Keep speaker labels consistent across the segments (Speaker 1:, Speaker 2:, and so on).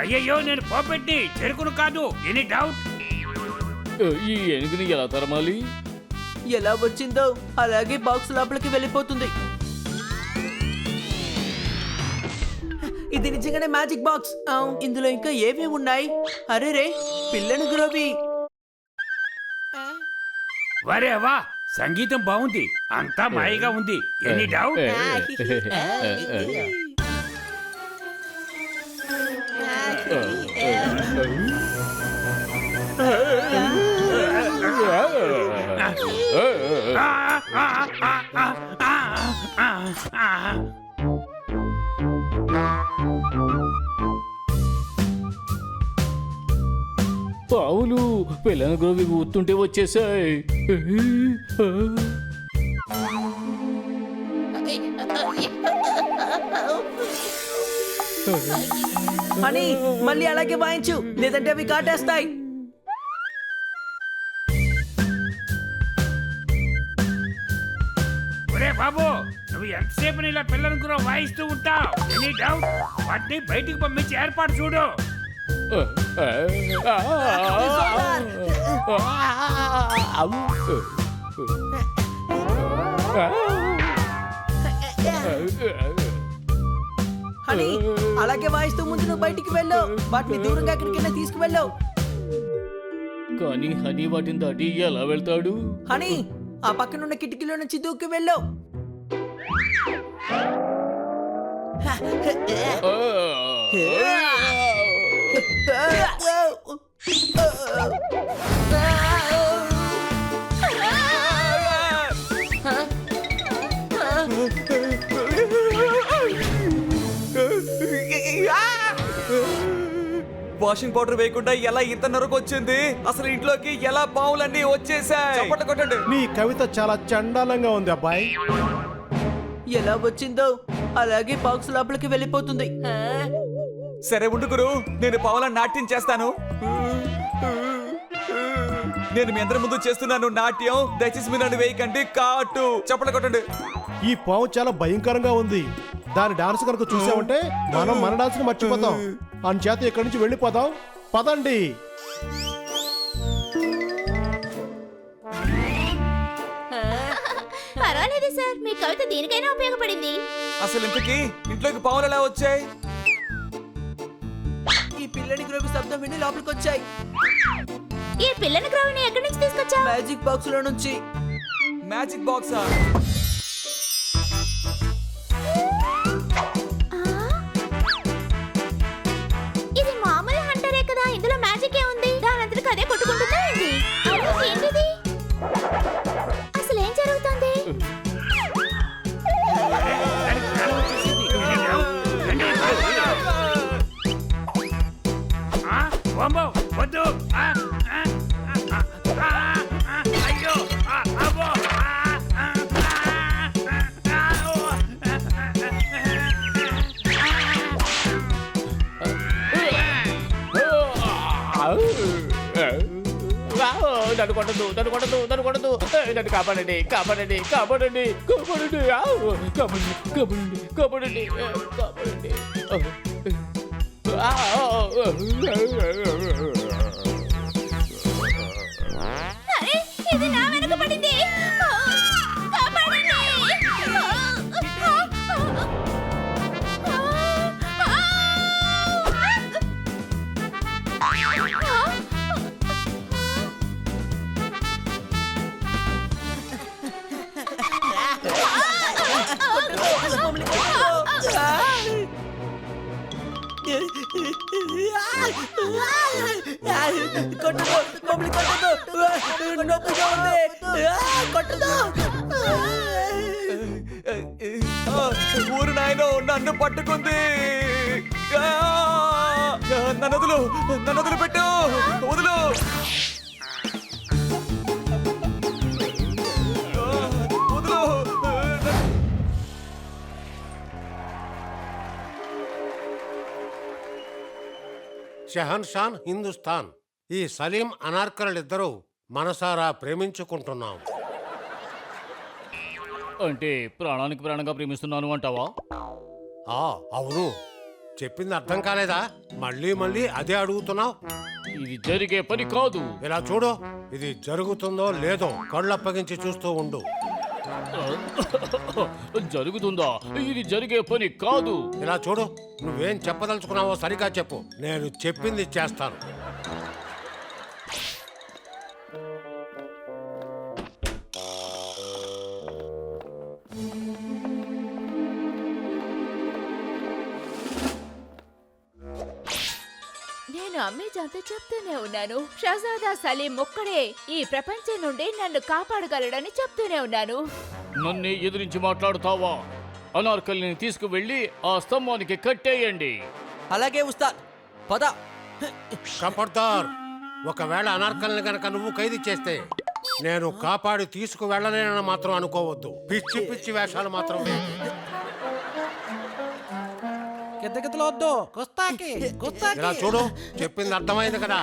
Speaker 1: అయ్యయ్యో, నేను పోపెట్టి చెరుకును కాదు. Any doubt?
Speaker 2: ఈ ఏనుగుని ఎలా తరమాలి?
Speaker 3: ఎలా వచ్చిందో అలాగే బాక్స్ లోపలికి వెళ్ళిపోతుంది. ఇది నిజంగానే మ్యాజిక్ బాక్స్. ఇందులో ఇంకా ఏమేమి ఉన్నాయి? అరే రే, పిల్లని గురవి.
Speaker 1: వరే వా, సంగీతం బాగుంది, అంతా మాయగా ఉంది. Any doubt?
Speaker 2: పావులు పిల్లని గురవి ఊతుంటే వచ్చేసాయి.
Speaker 3: అని మళ్ళీ అలాగే వాయించు, లేదంటే అవి కాటేస్తాయి.
Speaker 1: ఒరే బాబు, నువ్వు ఎంతసేపు ఇలా పిల్లలను కూడా వాయిస్తూ ఉంటావు? Any doubt? వాటిని బయటికి పంపించి ఏర్పాటు చూడు.
Speaker 3: అని అలాగే వాయిస్తూ ముందు నువ్వు బయటికి వెళ్ళు, వాటిని దూరంగా ఎక్కడికైనా తీసుకువెళ్ళు.
Speaker 2: కానీ హనీ వాటిని దాటి ఎలా వెళ్తాడు?
Speaker 3: హనీ, ఆ పక్కనున్న కిటికీలో నుంచి దూకి వెళ్ళు.
Speaker 4: వాషింగ్ పౌడర్ వేయకుండా ఎలా ఇంత నరకు వచ్చింది? అసలు ఇంట్లోకి ఎలా పావులన్నీ వచ్చేసాయి? చప్పట్లు కొట్టండి.
Speaker 5: నీ కవిత చాలా చండాలంగా ఉంది అబ్బాయి.
Speaker 3: ఎలా వచ్చిందో అలాగే బాక్స్ లోపలికి వెళ్ళిపోతుంది.
Speaker 4: సరే ఉండు గురు, నేను పావులను నాట్యం చేస్తాను. నేను మీ అందరి ముందు చేస్తున్నాను నాట్యం, దయచేసి మీరు నన్ను వేయకండి. కాటు చప్పట్లు కొట్టండి.
Speaker 5: ఈ పాము చాలా భయంకరంగా ఉంది. దాని డాన్స్ కనుక చూసామంటే మనం మన డాన్స్ ని మర్చిపోతాం. చేత ఇక్కడి నుంచి వెళ్ళిపోదాం. పదండి.
Speaker 6: పర్వాలేదు సార్, మీ కవిత దేనికైనా ఉపయోగపడింది.
Speaker 4: అసలు ఇంతకీ ఇంట్లోకి పావులు ఎలా వచ్చాయి?
Speaker 3: ఈ పిల్లని గ్రోవి శబ్దం విని లోపలికి వచ్చాయి.
Speaker 6: ఈ పిల్లని గ్రోవిని ఎక్కడి నుంచి తీసుకొచ్చావు?
Speaker 3: మ్యాజిక్ బాక్స్ లో నుంచి.
Speaker 4: మ్యాజిక్ బాక్సా?
Speaker 6: ఇది మామూలు హంటరే కదా, ఇందులో మ్యాజిక్ ఏ ఉంది? దానంతటికి అదే కొట్టుకుంటుందా ఏంటి? ఏంటిది? అసలు ఏం జరుగుతుంది?
Speaker 1: వద్దు. అయ్యో, అబ్బో.
Speaker 2: నన్ను కొట్టదు, నన్ను కొట్టదు, నన్ను కొట్టదు. నన్ను కాపాడండి, కాపాడండి, కాపాడండి, కాపాడండి, కాపాడండి, కాపాడండి, కాపాడండి, కాపాడండి.
Speaker 6: అరే, ఇది నా వెనక పడింది. కాపాడండి.
Speaker 3: కొట్టదు, మమ్మల్ని కొట్టదు, నొప్పిగా ఉంది, కొట్టదు.
Speaker 4: ఊరు నాయనో నన్ను పట్టుకుంది. నన్ను వదులు, నన్ను వదిలి పెట్టు, వదులు. వదులు.
Speaker 7: షహన్షాన్ హిందుస్థాన్, ఈ సలీం అనార్కలిద్దరూ మనసారా ప్రేమించుకుంటున్నాం.
Speaker 2: అంటే ప్రాణానికి ప్రాణంగా ప్రేమిస్తున్నాను అంటావా?
Speaker 7: అవును. చెప్పింది అర్థం కాలేదా? మళ్ళీ మళ్ళీ అదే అడుగుతున్నావు.
Speaker 2: ఇది జరిగే పని కాదు.
Speaker 7: ఇలా చూడు, ఇది జరుగుతుందో లేదో కళ్ళు అప్పగించి చూస్తూ ఉండు.
Speaker 2: జరుగుతుందా? ఇది జరిగే పని కాదు.
Speaker 7: ఇలా చూడు, నువ్వేం చెప్పదలుచుకున్నావో సరిగా చెప్పు. నేను చెప్పింది చేస్తాను.
Speaker 6: నేను అమ్మేజాతో చెప్తూనే ఉన్నాను, షహజాదా సలీం ఒక్కడే ఈ ప్రపంచం నుండి నన్ను కాపాడగలడని చెప్తూనే ఉన్నాను.
Speaker 2: నన్నే ఎదిరించి మాట్లాడుతావా? అనార్కలిని తీసుకువెళ్ళి ఆ స్తంభానికి కట్టేయండి.
Speaker 3: అలాగే ఉస్తాద్, పద.
Speaker 7: కపర్దార్, ఒకవేళ అనార్కల్ని గనక నువ్వు ఖైదు చేస్తే నేను కాపాడి తీసుకు వెళ్ళలేనని మాత్రం అనుకోవద్దు. పిచ్చి పిచ్చి వేషాలు మాత్రం వేయకు. ఇలా చూడు, చెప్పింది అర్థమైంది కదా?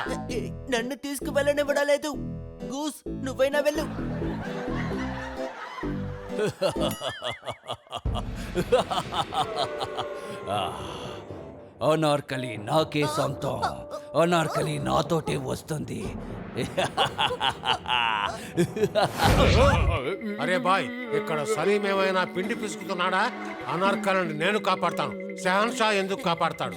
Speaker 3: నన్ను తీసుకువెళ్ళనివ్వడలేదు. గూస్, నువ్వైనా వెళ్ళు.
Speaker 8: అనార్కలి నాకే సొంతం. అనార్కలి నాతోటే వస్తుంది.
Speaker 7: అరే బాయ్, ఇక్కడ సలీం ఏమైనా పిండి పిసుకుతున్నాడా? అనార్కలిని నేను కాపాడతాను. షహన్షా ఎందుకు కాపాడతాడు?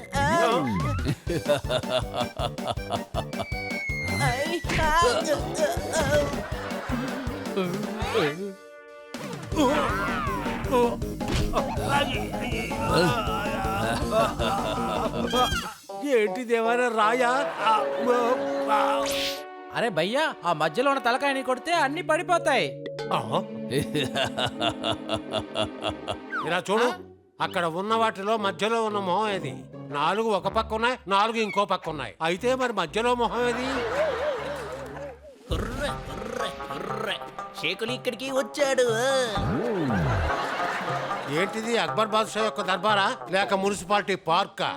Speaker 7: ఏంటిది, ఏమైనా రాయా?
Speaker 9: అరే భయ్యా, ఆ మధ్యలో ఉన్న తలకాయని కొడితే అన్ని పడిపోతాయి.
Speaker 7: ఇలా చూడు, అక్కడ ఉన్న వాటిలో మధ్యలో ఉన్న మొహం ఏది? 4 ఒక పక్క ఉన్నాయి, 4 ఇంకో పక్క ఉన్నాయి. అయితే మరి మధ్యలో మొహం ఏది?
Speaker 3: షేకులు ఇక్కడికి వచ్చాడు.
Speaker 7: ఏంటిది, అక్బర్ బాద్షా యొక్క దర్బారా లేక మున్సిపాలిటీ పార్కా?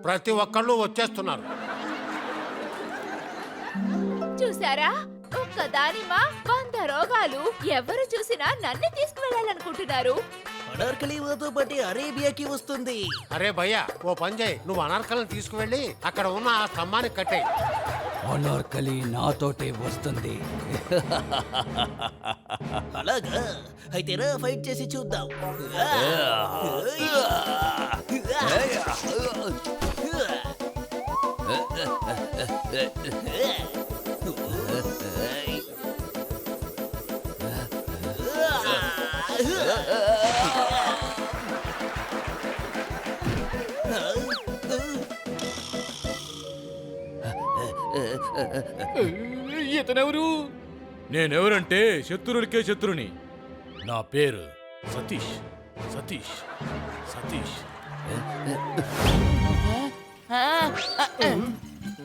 Speaker 7: ప్రతి ఒక్కళ్ళు వచ్చేస్తున్నారు.
Speaker 6: చూసారా, ఒక్క దానిమా 100 రోగాలు. ఎవరు చూసినా నన్ను తీసుకువెళ్ళాలనుకుంటున్నారు.
Speaker 3: అనార్కలి తో పాటు అరేబియాకి వస్తుంది.
Speaker 7: అరే భయ్యా, ఓ పని చేయి, నువ్వు అనార్కలిని తీసుకువెళ్ళి అక్కడ ఉన్న ఆ స్తంభానికి కట్టేయి.
Speaker 8: అనార్కలి నాతోటే వస్తుంది.
Speaker 3: అలాగా? అయితే రా, ఫైట్ చేసి చూద్దాం.
Speaker 2: ఇతనెవరు?
Speaker 10: నేనెవరంటే శత్రువులకే శత్రుని. నా పేరు సతీష్. సతీష్ సతీష్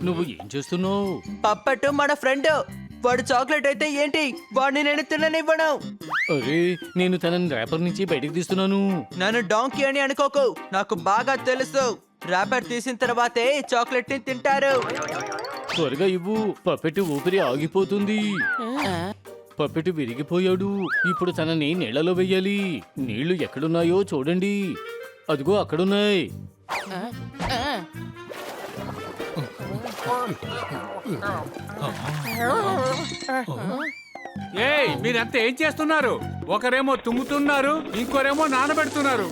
Speaker 2: నువ్వు ఏం చేస్తున్నావు?
Speaker 3: పప్పట్టు మన ఫ్రెండ్. వాడు చాక్లెట్ అయితే ఏంటి, వాడిని నేను తిననివ్వను.
Speaker 2: అరే, నేను తనని ర్యాపర్ నుంచి బయటికి తీస్తున్నాను.
Speaker 3: నన్ను డాంకీ అని అనుకోకు, నాకు బాగా తెలుసు. ర్యాపర్ తీసిన తర్వాతే చాక్లెట్ ని తింటారు.
Speaker 2: త్వరగా ఇవ్వు, పప్పెట్టు ఊపిరి ఆగిపోతుంది. పప్పెట్టు విరిగిపోయాడు. ఇప్పుడు తనని నీళ్లలో వెయ్యాలి. నీళ్లు ఎక్కడున్నాయో చూడండి. అదిగో అక్కడున్నాయి.
Speaker 1: ఏయ్, మీరంతా ఏం చేస్తున్నారు? ఒకరేమో తుమ్ముతున్నారు, ఇంకోరేమో నానబెడుతున్నారు.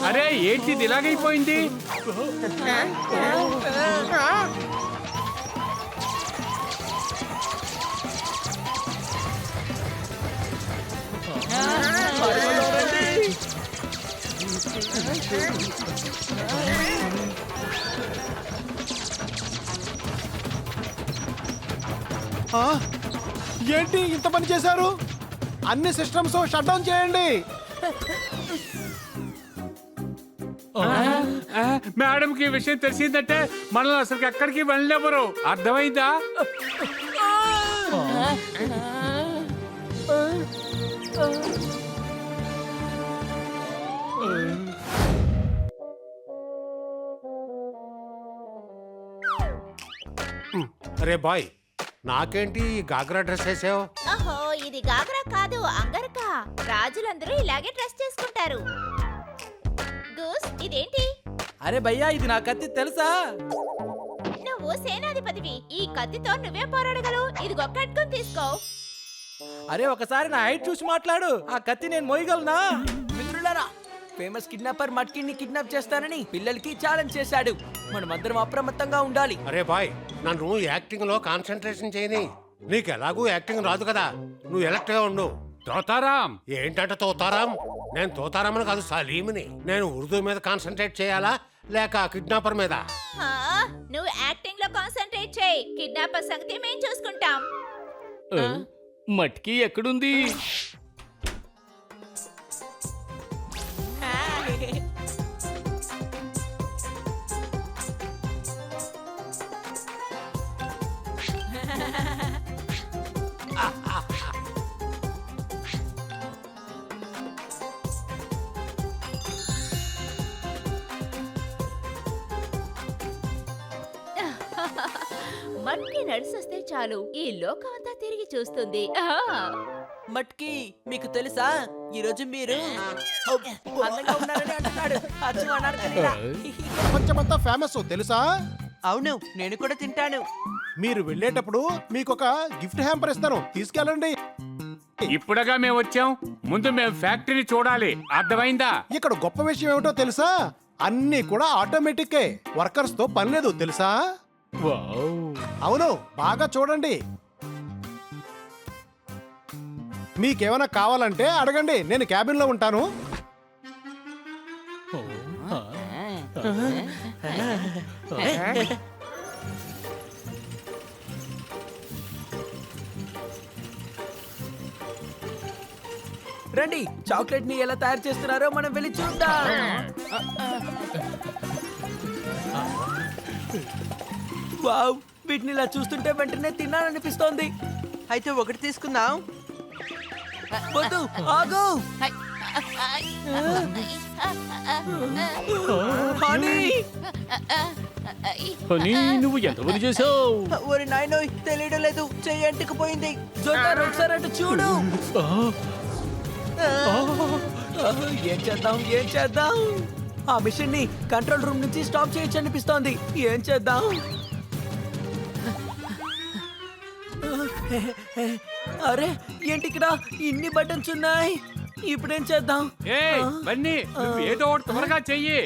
Speaker 1: అరే, ఏంటిది ఇలాగైపోయింది?
Speaker 5: ఏంటి ఇంత పని చేశారు? అన్ని సిస్టమ్స్ షట్ డౌన్ చేయండి.
Speaker 1: మేడంకి ఈ విషయం తెలిసిందంటే మనల్ని అసలు ఎక్కడికి వెళ్ళినవ్వరు. అర్థమైందా?
Speaker 7: అరే బాయ్, నాకేంటి ఈ గాగ్రా డ్రెస్ వేసావు?
Speaker 6: అహో ఇది గాగ్రా కాదు అంగరక. రాజులందరూ ఇలాగే డ్రెస్ చేసుకుంటారు. గూస్ ఇదేంటి?
Speaker 9: అరే భయ్యా ఇది నా కత్తి తెలుసా?
Speaker 6: నువ్వు సేనాధిపతివి. ఈ కత్తితో నువ్వే పోరాడగలవు. ఇది కట్టుకొని తీసుకో.
Speaker 9: అరే ఒకసారి నా హైట్ చూసి మాట్లాడు. ఆ కత్తి నేను మోయగలనా?
Speaker 3: మిత్రులారా, ఫేమస్ కిడ్నాపర్ మట్కిని కిడ్నాప్ చేస్తానని పిల్లలకి ఛాలెంజ్ చేశాడు. మనమందరం అప్రమత్తంగా ఉండాలి.
Speaker 7: అరే బాయ్, నన్ను యాక్టింగ్ లో కాన్సన్ట్రేషన్ చేయని. నీకు ఎలాగూ యాక్టింగ్ రాదు కదా, నువ్వు ఎలక్ట్ గా ఉండు.
Speaker 1: తోతారాం,
Speaker 7: ఏంటంటే తోతారాం? నేను తోతారామని కాదు, సలీంని. నేను ఉర్దూ మీద కాన్సన్ట్రేట్ చేయాలా లేక కిడ్నాపర్ మీద?
Speaker 6: ఆ, నువ్వు యాక్టింగ్ లో కాన్సంట్రేట్ చేయి. కిడ్నాపర్ సంగతి మేం చూసుకుంటాం.
Speaker 2: మట్కి ఎక్కడుంది?
Speaker 6: మట్కి నడిసొస్తే చాలు, ఈ లోకం అంతా తిరిగి చూస్తుంది.
Speaker 3: మట్కి మీకు తెలుసా, ఈ రోజు మీరు అందంగా ఉన్నారని అంటున్నాడు. అచ్చు అనార్కలిలా.
Speaker 5: ప్రపంచమంతా ఫేమస్ తెలుసా?
Speaker 3: అవును, నేను కూడా తింటాను.
Speaker 5: మీరు వెళ్ళేటప్పుడు మీకు ఒక గిఫ్ట్ హ్యాంపర్ ఇస్తాను, తీసుకెళ్ళండి.
Speaker 1: ఇప్పుడుగా మేము వచ్చాం. ముందు మేము ఫ్యాక్టరీని చూడాలి, అర్థమైందా?
Speaker 5: ఇక్కడ గొప్ప విషయం ఏమిటో తెలుసా? అన్ని కూడా ఆటోమేటిక్, వర్కర్స్ తో పని లేదు తెలుసా? అవును, బాగా చూడండి. మీకేమైనా కావాలంటే అడగండి, నేను క్యాబిన్ లో ఉంటాను.
Speaker 3: రండి, చాక్లెట్ ని ఎలా తయారు చేస్తున్నారో మనం వెళ్ళి చూద్దాం. వావ్, వీటిని ఇలా చూస్తుంటే వెంటనే తినాలనిపిస్తోంది. అయితే ఒకటి తీసుకుందాం. వద్దు, ఆగు. హనీ,
Speaker 2: నువ్వు ఎంత పని చేసావు?
Speaker 3: ఒరి నాయనోయ్, తెలియడం లేదు, చెయ్యి అంటుకుపోయింది. జోకర్, ఒకసారి అటు చూడు. ఏం చేద్దాం, ఏం చేద్దాం? ఆ మిషన్ ని కంట్రోల్ రూమ్ నుంచి స్టాప్ చేయొచ్చు అనిపిస్తోంది. ఏం చేద్దాం? అరే, ఏంటి ఇక్కడ ఇన్ని బటన్స్ ఉన్నాయి? ఇప్పుడేం చేద్దాం?
Speaker 1: ఏయ్ బన్నీ, నువ్వు ఏదో ఒకటి త్వరగా చెయ్యి.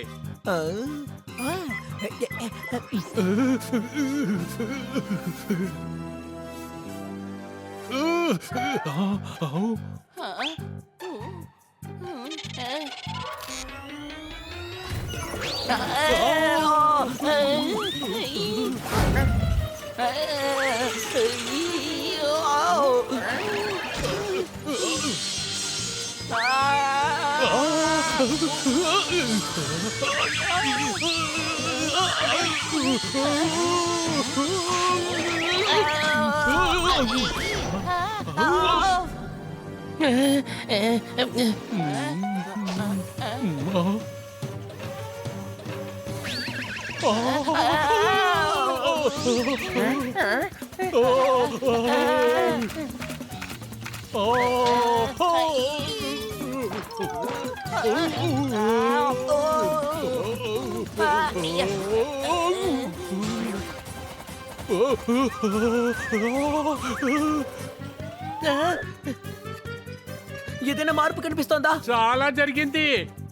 Speaker 3: ఏదైనా మార్పు కనిపిస్తోందా?
Speaker 1: చాలా జరిగింది,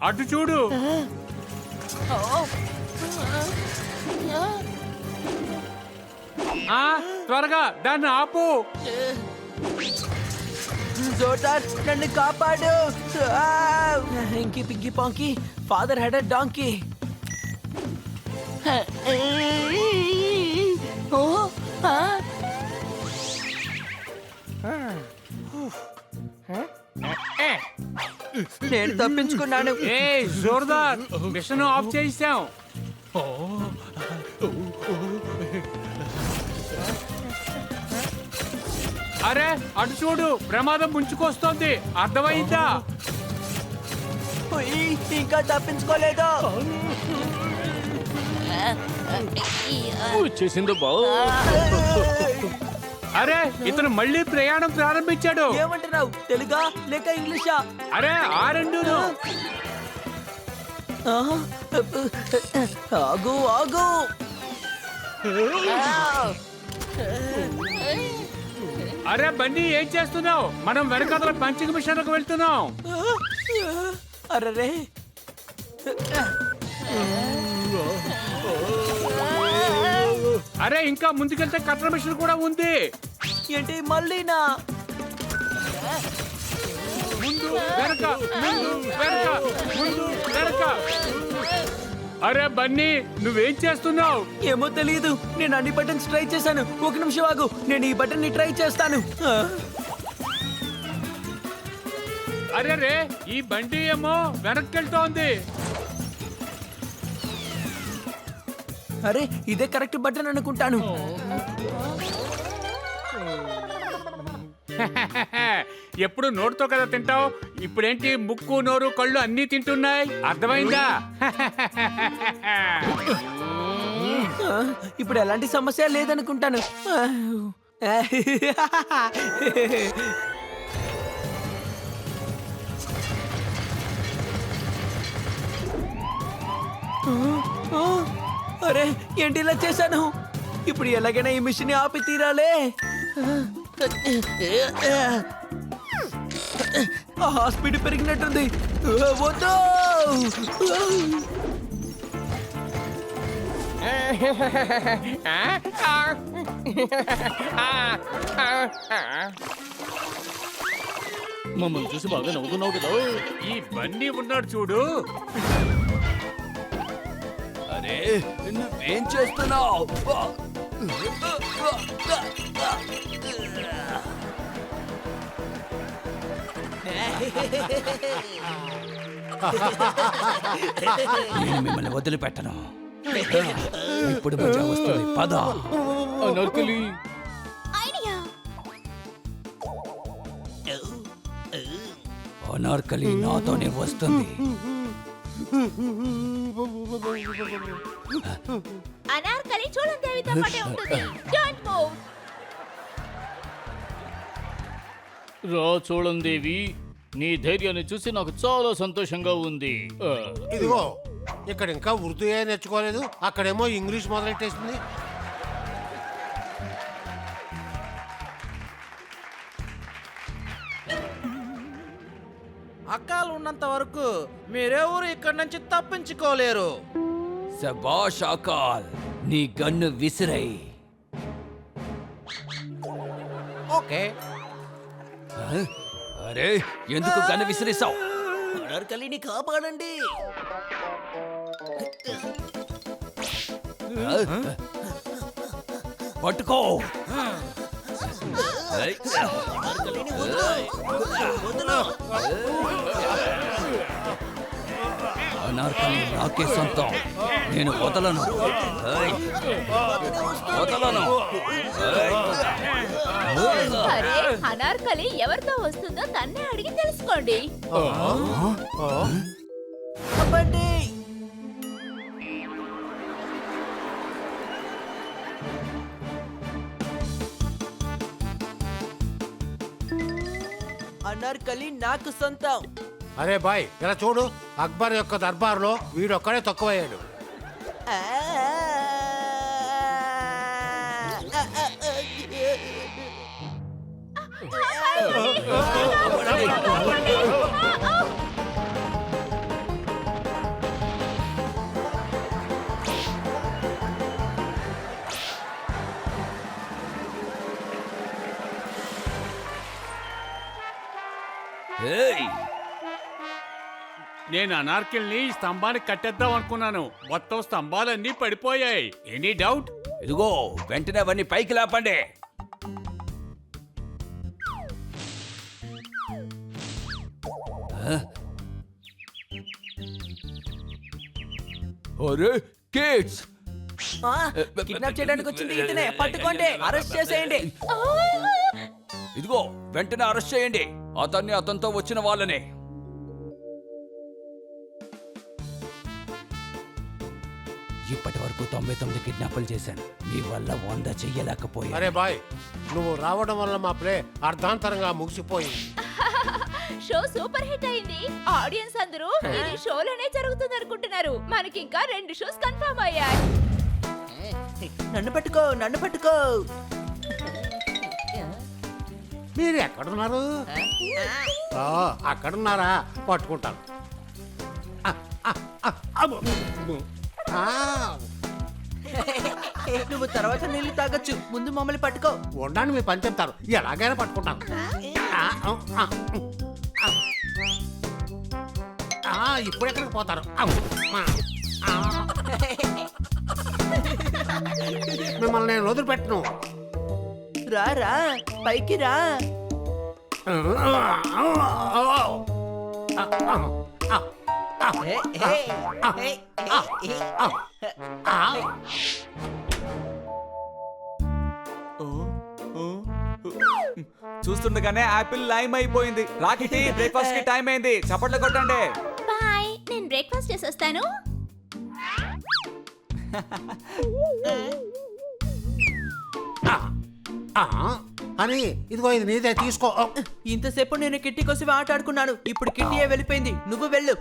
Speaker 1: అటు చూడు. త్వరగా దాన్ని ఆపు.
Speaker 3: జోటార్, నన్ను కాపాడు. ఇంకి పింకి పాంకి, ఫాదర్ హెడ్ డాంకీ. నేను తప్పించుకున్నాను.
Speaker 1: ఏ జోర్దార్, మిషన్ ఆఫ్ చేసాం. అరే అటు చూడు, ప్రమాదం ముంచుకొస్తోంది, అర్థమైందా?
Speaker 3: ఇంకా తప్పించుకోలేదు.
Speaker 2: వచ్చేసిందో బావు.
Speaker 1: అరే ఇతను మళ్ళీ ప్రయాణం ప్రారంభించాడు.
Speaker 3: ఏమంటున్నావు, తెలుగా లేక ఇంగ్లీషా?
Speaker 1: అరే ఆ రెండును.
Speaker 3: ఆగు ఆగు.
Speaker 1: అరే బండి ఏం చేస్తున్నావు? మనం వెనకాతల పంచింగ్ మిషన్లకు వెళ్తున్నాం.
Speaker 3: అరే
Speaker 1: అరే ఇంకా ముందుకెళ్తే కట్టర్ మిషన్ కూడా ఉంది.
Speaker 3: ఏంటి మళ్ళీనా?
Speaker 1: ముందు వెనక, ముందు వెనక, ముందు వెనక. అరే బన్నీ నువ్వేం చేస్తున్నావు?
Speaker 3: ఏమో తెలియదు, నేను అన్ని బటన్స్ ట్రై చేశాను. ఒక నిమిషం ఆగు, నేను ఈ బటన్ ని ట్రై చేస్తాను.
Speaker 1: అరే రే ఈ బండి ఏమో వెనక్కి వెళ్తోంది.
Speaker 3: అరే ఇదే కరెక్ట్ బటన్ అనుకుంటాను.
Speaker 1: ఎప్పుడు నోటితో కదా తింటావు, ఇప్పుడేంటి ముక్కు నోరు కళ్ళు అన్నీ తింటున్నాయి, అర్థమైందా?
Speaker 3: ఇప్పుడు ఎలాంటి సమస్య లేదనుకుంటాను. అరే ఏంటి ఇలా చేశాను? ఇప్పుడు ఎలాగైనా ఈ మిషన్ ఆపి తీరాలే. స్పీడ్ పెరిగినట్టుంది. వద్దు.
Speaker 2: మమ్మల్ని చూసి బాగా నవ్వుతున్నావు కదా.
Speaker 1: ఈ బండి ఉన్నాడు చూడు.
Speaker 8: అరే నువ్వేం చేస్తున్నావు? నేను మిమ్మల్ని వదిలిపెట్టను. ఇప్పుడు మజా వస్తుంది, పద.
Speaker 2: అనార్కలి
Speaker 6: ఐడియా.
Speaker 8: అనార్కలి నాతోనే వస్తుంది.
Speaker 6: అనార్కలి చూడండి దేవితో పాటే ఉంటుంది. Don't move.
Speaker 2: రా చూడందేవి, నీ ధైర్యాన్ని చూసి నాకు చాలా సంతోషంగా ఉంది.
Speaker 7: ఇదిగో ఇక్కడ ఇంకా ఉర్దూ ఏ నేర్చుకోలేదు, అక్కడేమో ఇంగ్లీష్ మొదలెట్టేసింది.
Speaker 9: అక్కాలు ఉన్నంత వరకు మీరెవరు ఇక్కడి నుంచి తప్పించుకోలేరు.
Speaker 8: శబాష్ అకాల్, నీ గన్ను విసిరై.
Speaker 9: ఓకే.
Speaker 8: అరే ఎందుకు గన్ను విసిరేసావు?
Speaker 3: అనార్కలిని కాపాడండి.
Speaker 8: పట్టుకో. అనార్కలి నాకే సొంతం, నేను వదలను. వదలను.
Speaker 6: అరే అనార్కలి ఎవరితో వస్తుందో తన్నే అడిగి తెలుసుకోండి.
Speaker 3: బండి. అనార్కలి నాకు సొంతం.
Speaker 7: అరే బాయ్ ఇలా చూడు, అక్బర్ యొక్క దర్బార్లో వీడొక్కడే తక్కువయ్యాడు.
Speaker 8: ఏయ్,
Speaker 1: నేను అనార్కిల్ని ఈ స్తంభానికి కట్టేద్దాం అనుకున్నాను, మొత్తం స్తంభాలన్నీ పడిపోయాయి. Any doubt?
Speaker 8: ఇదిగో వెంటనే అవన్నీ పైకి లేపండి. అరే కిడ్స్,
Speaker 3: కిడ్నాప్ చేయడానికి వచ్చింది ఇతనే, పట్టుకోండి, అరెస్ట్ చేసేయండి.
Speaker 8: ఇదిగో వెంటనే అరెస్ట్ చేయండి అతన్ని, అతనితో వచ్చిన వాళ్ళని. ఇప్పటి వరకు 99 కిడ్నాపులు చేశాను. మీ వల్ల 100 చెయ్యలేకపోయా.
Speaker 7: అరే బాయ్, నువ్వు రావడం వల్ల మా ప్లే అర్ధాంతరంగా ముగిసిపోయింది.
Speaker 6: షో సూపర్ హిట్ అయింది. ఆడియన్స్ అందరూ ఇది షోలోనే జరుగుతుంది అనుకుంటున్నారు. మనకి ఇంకా 2 షోస్ కన్ఫర్మ్ అయ్యాయి.
Speaker 3: నన్ను పట్టుకో, నన్ను పట్టుకో.
Speaker 7: మీరు ఎక్కడున్నారు? ఆ, అక్కడున్నారా? పట్టుకుంటాను. ఆ, ఆ, ఆ, అబ్బో. ఆ,
Speaker 3: నువ్వు తర్వాత నీళ్లు తాగొచ్చు, ముందు మమ్మల్ని పట్టుకో.
Speaker 7: ఉండండి, మీ పని చెప్తారు. ఎలాగైనా పట్టుకుంటాను. ఆ, ఆ, ఆ, ఆ, ఇప్పుడు ఎక్కడికి పోతారు? ఆ, ఆ. మిమ్మల్ని నేను వదిలిపెట్టను.
Speaker 3: రా రా, పైకి రా.
Speaker 4: చూస్తుండగానే యాపిల్ లైమ్ అయిపోయింది. రాకిటి బ్రేక్ఫాస్ట్ కి టైం అయింది. చప్పట్లు కొట్టండి.
Speaker 6: బాయ్, నేను బ్రేక్ఫాస్ట్ చేసి వస్తాను.
Speaker 7: అని ఇదిగో ఇది నీదే, తీసుకో.
Speaker 3: ఇంతసేపు నేను కిట్టి కోసం ఆట ఆడుకున్నాను. ఇప్పుడు కిట్టియే వెళ్ళిపోయింది. నువ్వు వెళ్ళు.